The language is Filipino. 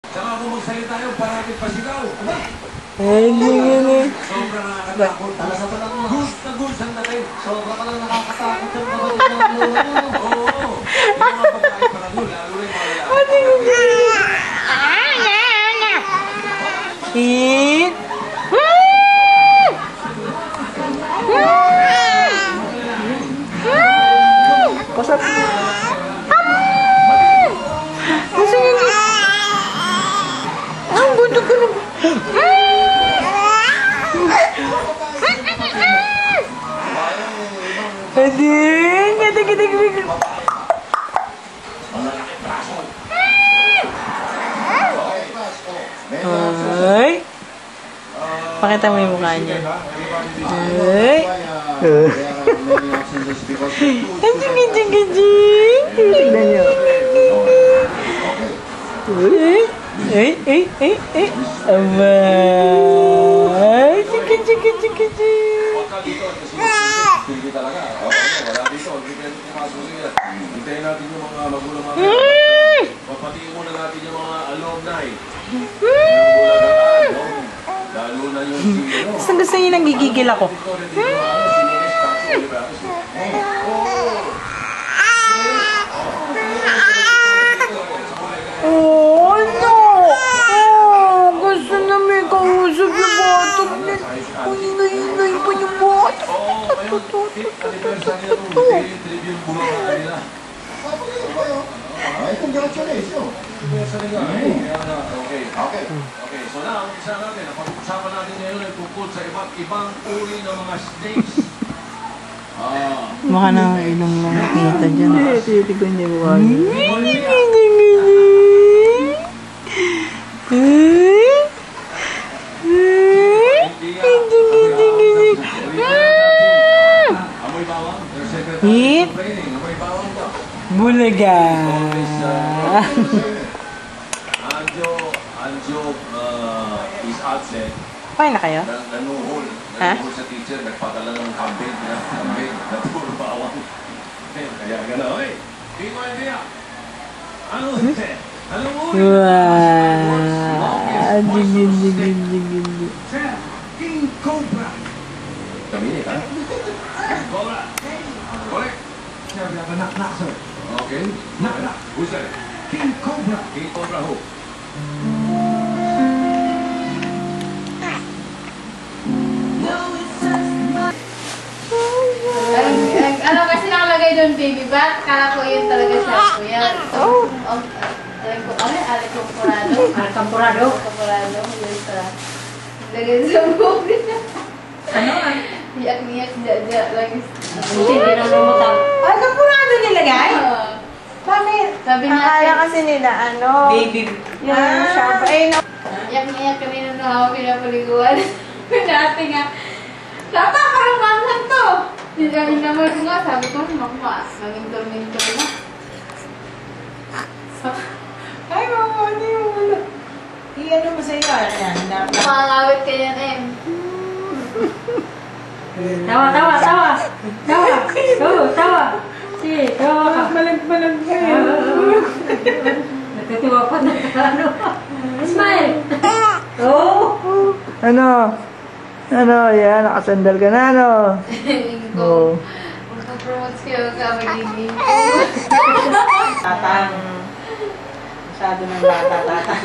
Saka kung magsalita yun, parating pasigaw. Sobrang nakakatakot. Talasa pa lang mo. Gus na gus ang dating. Sobra ka lang nakakatakot yung kapatid ng lolo mo. Oo. Yung mga babae pa lang yun, lalo na yung mga lalaki. Hit! Pasok. Gusto niyo niya. Ang gundo ko na. Ading! Ading! Ay! Pakita mo yung mukha niya. Ay! Ading! Tignan niyo. Ay! Aba! Chiki! Hindi talaga. Wala dito. Hindi tayo pumasok siya. Hintayin natin yung mga magulang mga papatiin muna natin yung mga alumni. Lalo na yung Gusto niyo nang gigigil ako. Oh, no! Oh, gusto na may kausap yung bata. Ingay pa yung bata. Ay, congratulations. Okay. So now, umpisa natin. Napag-usapan natin ngayon ay tungkol sa iba't ibang uri ng mga snakes. Baka na ilong lang nakita dyan. Titignan niya yung wag. Hit! Bulaga! Anjo is absent. Okay na kayo? Nanuhol sa teacher, nagpadala ng campaign, naturo bawang. Kaya gano'n, oy! King of India! Ano mo? Wow! Digin. Sir, King Cobra! Kami ha? Cobra! Correct! Sir, we have a knock, sir. Okay. Knock. Who's that? King Cobra! King Cobra who? Ano kasi nakalagay doon, baby bat? Kala ko yun talaga siya, kuya. Alcampurado. Yun sa... Lagay sa buhok niya. Ano? Iyak-iyak, dya lagi. Hindi na lumutang. Alcampurado nilagay? Bakit? Sabi natin. Akala kasi nila, baby. Yung shampoo. No. Iyak-iyak kanina nung hawak pinapaliguan. Dati nga. Tata, parang manghang to. Inamoy ko nga, sabi ko, nangintol-mintol na. Ay, mama, ano yung ulo? I-ano mo sa'yo? Makakawit ka yan, eh. Tawa. Sige, tawa ka. Malag ka yan. Natutuwa pa na ano. Smile! Oh! Ano, yan, nakasandal ka na, ano? Go. Magpapromote kayo ka, magiging ko. Tatang. Masyado ng bata, tatang.